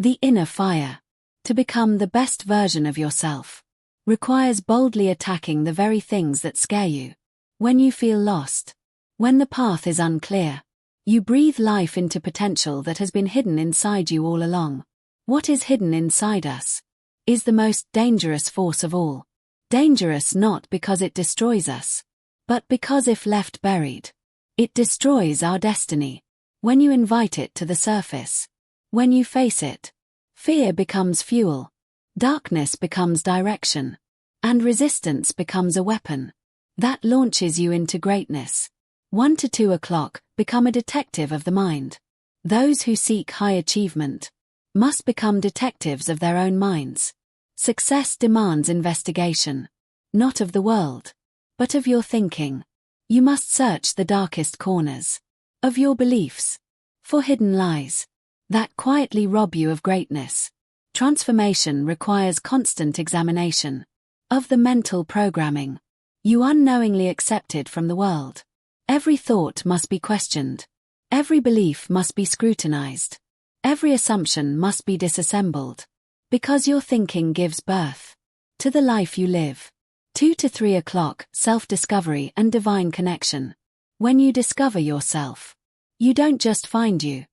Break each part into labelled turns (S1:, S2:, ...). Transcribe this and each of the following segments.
S1: The inner fire, to become the best version of yourself, requires boldly attacking the very things that scare you. When you feel lost, when the path is unclear, you breathe life into potential that has been hidden inside you all along. What is hidden inside us is the most dangerous force of all. Dangerous not because it destroys us, but because if left buried, it destroys our destiny. When you invite it to the surface, when you face it, fear becomes fuel, darkness becomes direction, and resistance becomes a weapon that launches you into greatness. 1 to 2 o'clock, become a detective of the mind. Those who seek high achievement must become detectives of their own minds. Success demands investigation, not of the world, but of your thinking. You must search the darkest corners of your beliefs for hidden lies that quietly rob you of greatness. Transformation requires constant examination of the mental programming you unknowingly accepted from the world. Every thought must be questioned. Every belief must be scrutinized. Every assumption must be disassembled. Because your thinking gives birth to the life you live. 2 to 3 o'clock, self-discovery and divine connection. When you discover yourself, you don't just find you.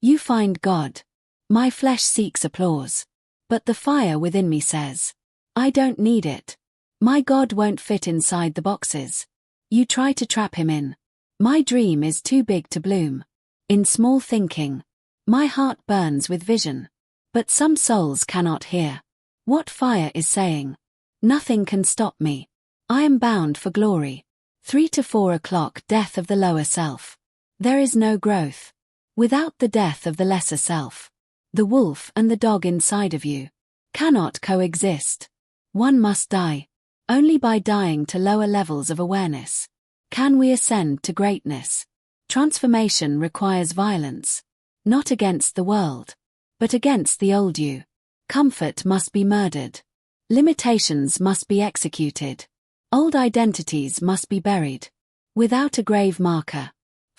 S1: You find God. My flesh seeks applause, but the fire within me says, I don't need it. My God won't fit inside the boxes you try to trap him in. My dream is too big to bloom in small thinking. My heart burns with vision, but some souls cannot hear what fire is saying. Nothing can stop me. I am bound for glory. 3 to 4 o'clock, death of the lower self. There is no growth without the death of the lesser self. The wolf and the dog inside of you cannot coexist. One must die. Only by dying to lower levels of awareness can we ascend to greatness. Transformation requires violence, not against the world, but against the old you. Comfort must be murdered. Limitations must be executed. Old identities must be buried without a grave marker.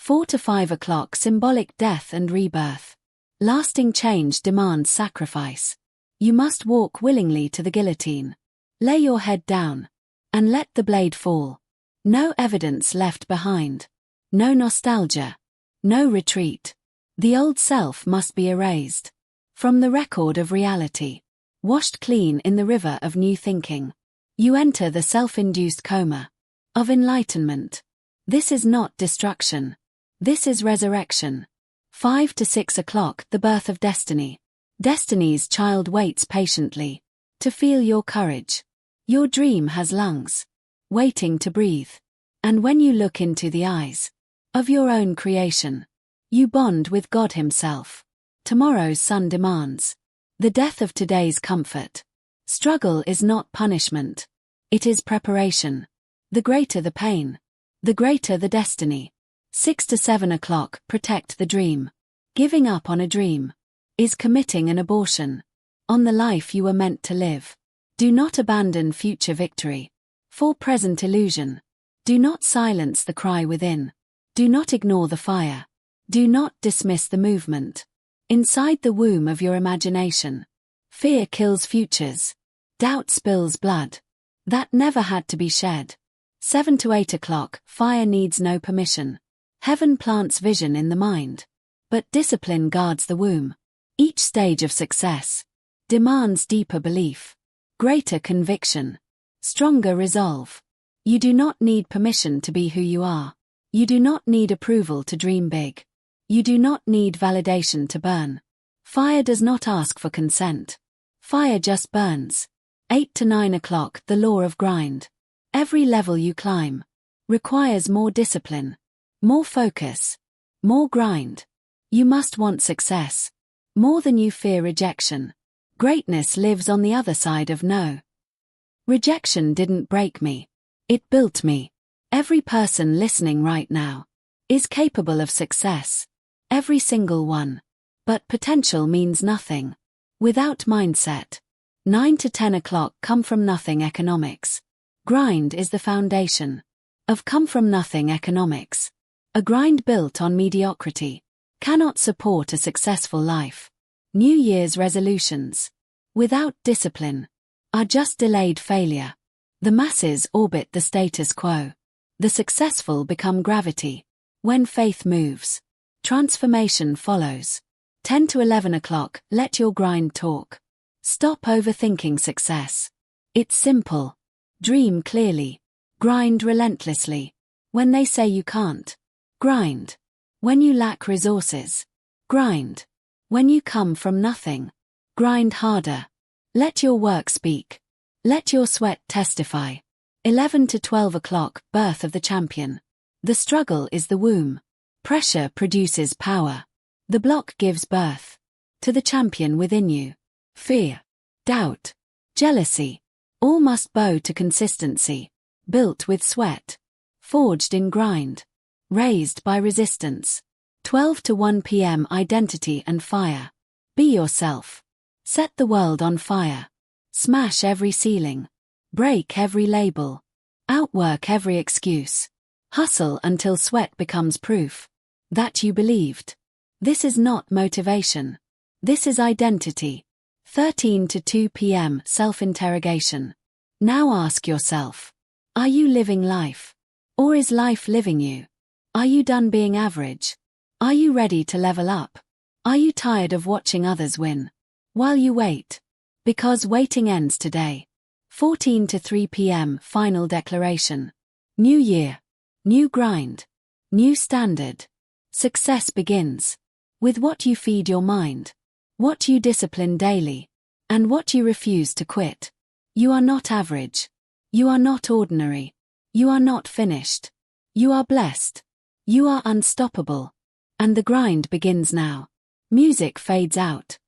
S1: 4 to 5 o'clock, symbolic death and rebirth. Lasting change demands sacrifice. You must walk willingly to the guillotine. Lay your head down and let the blade fall. No evidence left behind. No nostalgia. No retreat. The old self must be erased from the record of reality, washed clean in the river of new thinking. You enter the self-induced coma of enlightenment. This is not destruction. This is resurrection. 5 to 6 o'clock, the birth of destiny. Destiny's child waits patiently to feel your courage. Your dream has lungs waiting to breathe. And when you look into the eyes of your own creation, you bond with God himself. Tomorrow's sun demands the death of today's comfort. Struggle is not punishment. It is preparation. The greater the pain, the greater the destiny. 6 to 7 o'clock, protect the dream. Giving up on a dream is committing an abortion on the life you were meant to live. Do not abandon future victory for present illusion. Do not silence the cry within. Do not ignore the fire. Do not dismiss the movement inside the womb of your imagination. Fear kills futures. Doubt spills blood that never had to be shed. 7 to 8 o'clock, fire needs no permission. Heaven plants vision in the mind, but discipline guards the womb. Each stage of success demands deeper belief, greater conviction, stronger resolve. You do not need permission to be who you are. You do not need approval to dream big. You do not need validation to burn. Fire does not ask for consent. Fire just burns. 8 to 9 o'clock, the law of grind. Every level you climb requires more discipline, more focus, more grind. You must want success more than you fear rejection. Greatness lives on the other side of no. Rejection didn't break me. It built me. Every person listening right now is capable of success. Every single one. But potential means nothing without mindset. 9 to 10 o'clock, come from nothing economics. Grind is the foundation of come from nothing economics. A grind built on mediocrity cannot support a successful life. New Year's resolutions, without discipline, are just delayed failure. The masses orbit the status quo. The successful become gravity. When faith moves, transformation follows. 10 to 11 o'clock, let your grind talk. Stop overthinking success. It's simple. Dream clearly. Grind relentlessly. When they say you can't, grind. When you lack resources, grind. When you come from nothing, grind harder. Let your work speak. Let your sweat testify. 11 to 12 o'clock, birth of the champion. The struggle is the womb. Pressure produces power. The block gives birth to the champion within you. Fear, doubt, jealousy, all must bow to consistency. Built with sweat, forged in grind, raised by resistance. 12 to 1 p.m. identity and fire. Be yourself. Set the world on fire. Smash every ceiling. Break every label. Outwork every excuse. Hustle until sweat becomes proof that you believed. This is not motivation. This is identity. 13 to 2 p.m. self-interrogation. Now ask yourself, are you living life? Or is life living you? Are you done being average? Are you ready to level up? Are you tired of watching others win? While you wait. Because waiting ends today. 14 to 3 p.m. final declaration. New year. New grind. New standard. Success begins with what you feed your mind, what you discipline daily, and what you refuse to quit. You are not average. You are not ordinary. You are not finished. You are blessed. You are unstoppable. And the grind begins now. Music fades out.